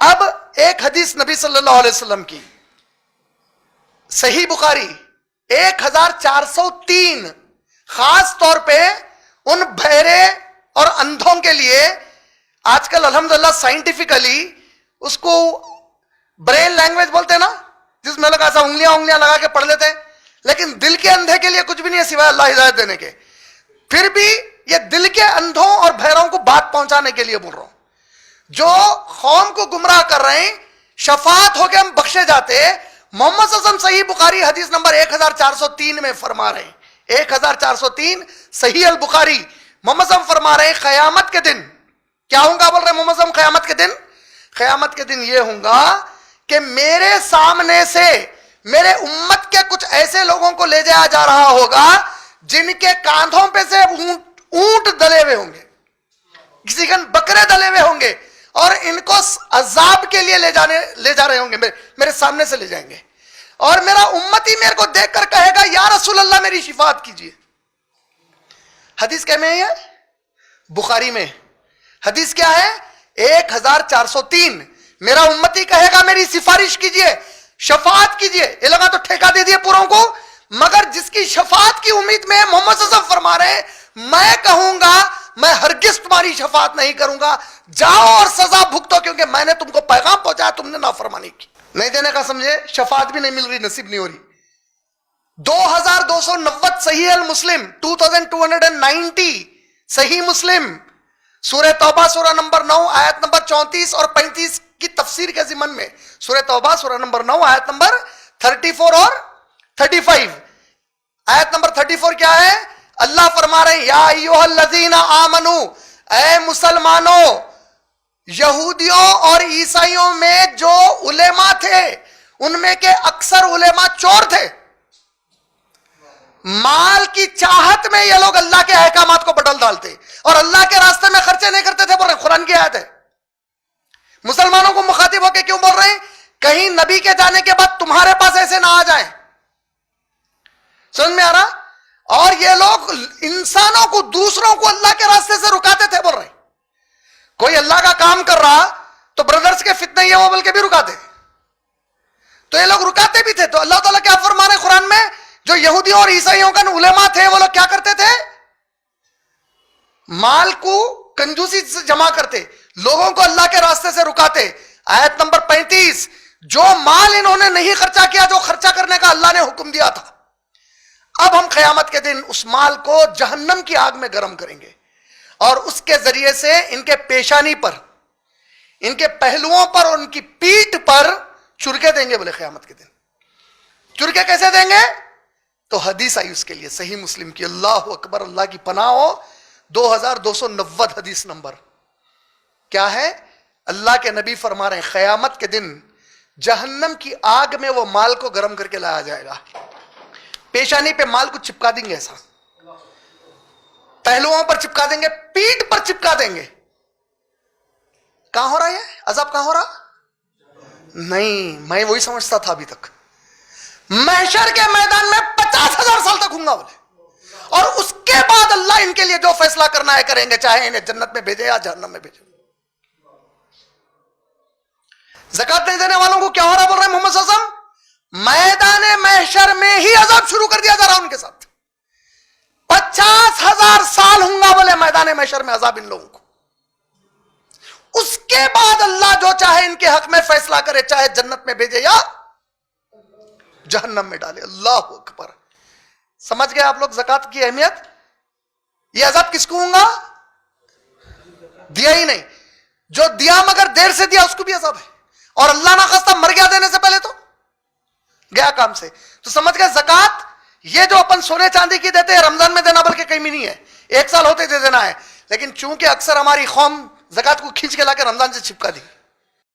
اب ایک حدیث نبی صلی اللہ علیہ وسلم کی صحیح بخاری 1403 خاص طور پہ ان بہرے اور اندھوں کے لیے، آج کل الحمدللہ سائنٹیفکلی اس کو برین لینگویج بولتے ہیں نا، جس میں لوگ ایسا انگلیاں لگا کے پڑھ لیتے ہیں، لیکن دل کے اندھے کے لیے کچھ بھی نہیں ہے سوائے اللہ ہدایت دینے کے. پھر بھی یہ دل کے اندھوں اور بہروں کو بات پہنچانے کے لیے بول رہا ہوں. جو قوم کو گمراہ کر رہے ہیں، شفاعت ہو کے ہم بخشے جاتے. محمد صلی اللہ علیہ وسلم صحیح بخاری حدیث نمبر 1403 میں فرما رہے ہیں، 1403 صحیح البخاری، محمد صلی اللہ علیہ وسلم فرما رہے ہیں قیامت کے دن کیا ہوں گا؟ بول رہے ہیں محمد صلی اللہ علیہ وسلم قیامت کے دن، قیامت کے دن یہ ہوں گا کہ میرے سامنے سے میرے امت کے کچھ ایسے لوگوں کو لے جایا جا رہا ہوگا جن کے کاندھوں پہ سے اونٹ دلے ہوئے ہوں گے، کسی کن بکرے دلے ہوئے ہوں گے، اور ان کو عذاب کے لیے لے جا رہے ہوں گے، میرے سامنے سے لے جائیں گے، اور میرا امتی میرے کو دیکھ کر کہے گا یا رسول اللہ میری شفاعت کیجیے. حدیث کیا میں ہے؟ بخاری میں. حدیث کیا ہے؟ 1403. میرا امتی کہے گا میری سفارش کیجیے، شفاعت کیجیے. یہ لگا تو ٹھیکہ دے دیے پوروں کو، مگر جس کی شفاعت کی امید میں محمد صلی اللہ علیہ وسلم فرما رہے ہیں میں کہوں گا میں ہرگز تمہاری شفاعت نہیں کروں گا، جاؤ اور سزا بھگتو، کیونکہ میں نے تم کو پیغام پہنچایا، تم نے نافرمانی کی. نہیں دینے کا سمجھے، شفاعت بھی نہیں مل رہی، نصیب نہیں ہو رہی. 2290 صحیح المسلم، 2290 صحیح مسلم، سورہ توبہ سورہ نمبر 9 آیت نمبر 34 اور 35 کی تفسیر کے ضمن میں. سورہ توبہ سورہ نمبر 9 آیت نمبر 34 اور 35. آیت نمبر 34 کیا ہے؟ اللہ فرما رہے ہیں یا ایھا الذین آمنو، اے مسلمانوں، یہودیوں اور عیسائیوں میں جو علماء تھے ان میں کے اکثر علماء چور تھے. مال کی چاہت میں یہ لوگ اللہ کے احکامات کو بدل ڈالتے اور اللہ کے راستے میں خرچے نہیں کرتے تھے. بول رہے قرآن کی آیت ہے. مسلمانوں کو مخاطب ہو کے کیوں بول رہے ہیں؟ کہیں نبی کے جانے کے بعد تمہارے پاس ایسے نہ آ جائیں. سمجھ میں آ رہا؟ اور یہ لوگ انسانوں کو، دوسروں کو اللہ کے راستے سے رکاتے تھے. بول رہے کوئی اللہ کا کام کر رہا تو برادرز کے فتنے یہ وہ بلکہ بھی رکاتے، تو یہ لوگ رکاتے بھی تھے. تو اللہ تعالیٰ کیا فرما رہے قرآن میں؟ جو یہودیوں اور عیسائیوں کا علماء تھے وہ لوگ کیا کرتے تھے؟ مال کو کنجوسی سے جمع کرتے، لوگوں کو اللہ کے راستے سے رکاتے. آیت نمبر 35، جو مال انہوں نے نہیں خرچہ کیا جو خرچہ کرنے کا اللہ نے حکم دیا تھا، اب ہم قیامت کے دن اس مال کو جہنم کی آگ میں گرم کریں گے، اور اس کے ذریعے سے ان کے پیشانی پر، ان کے پہلوؤں پر اور ان کی پیٹھ پر چرکے دیں گے. بولے قیامت کے دن چرکے کیسے دیں گے؟ تو حدیث آئی اس کے لیے صحیح مسلم کی. اللہ اکبر، اللہ کی پناہ ہو. 2290 حدیث نمبر کیا ہے؟ اللہ کے نبی فرما رہے ہیں قیامت کے دن جہنم کی آگ میں وہ مال کو گرم کر کے لایا جائے گا. پیشانی پہ مال کو چپکا دیں گے، ایسا پہلوؤں پر چپکا دیں گے، پیٹھ پر چپکا دیں گے. کہاں ہو رہا ہے عذاب؟ کہاں ہو رہا؟ نہیں، میں وہی سمجھتا تھا ابھی تک. محشر کے میدان میں 50,000 سال تک ہوں گا بولے، اور اس کے بعد اللہ ان کے لیے جو فیصلہ کرنا ہے کریں گے، چاہے انہیں جنت میں بھیجے یا جہنم میں بھیجے. زکات نہیں دینے والوں کو کیا ہو رہا؟ بول رہے ہیں محمد صلی اللہ علیہ وسلم میدان محشر میں ہی عذاب شروع کر دیا جا رہا ان کے ساتھ. 50,000 سال ہوں گا بولے میدان محشر میں عذاب ان لوگوں کو. اس کے بعد اللہ جو چاہے ان کے حق میں فیصلہ کرے، چاہے جنت میں بھیجے یا جہنم میں ڈالے. اللہ اکبر. سمجھ گئے آپ لوگ زکات کی اہمیت؟ یہ عذاب کس کو ہوں گا؟ دیا ہی نہیں، جو دیا مگر دیر سے دیا اس کو بھی عذاب ہے، اور اللہ نہ خواستہ مر گیا دینے سے پہلے تو گیا کام سے. تو سمجھ گئے زکات یہ جو اپن سونے چاندی کی دیتے ہیں رمضان میں دینا بلکہ کہیں بھی نہیں ہے، 1 سال ہوتے دے دینا ہے. لیکن چونکہ اکثر ہماری قوم زکات کو کھینچ کے لا کے رمضان سے چھپکا دی.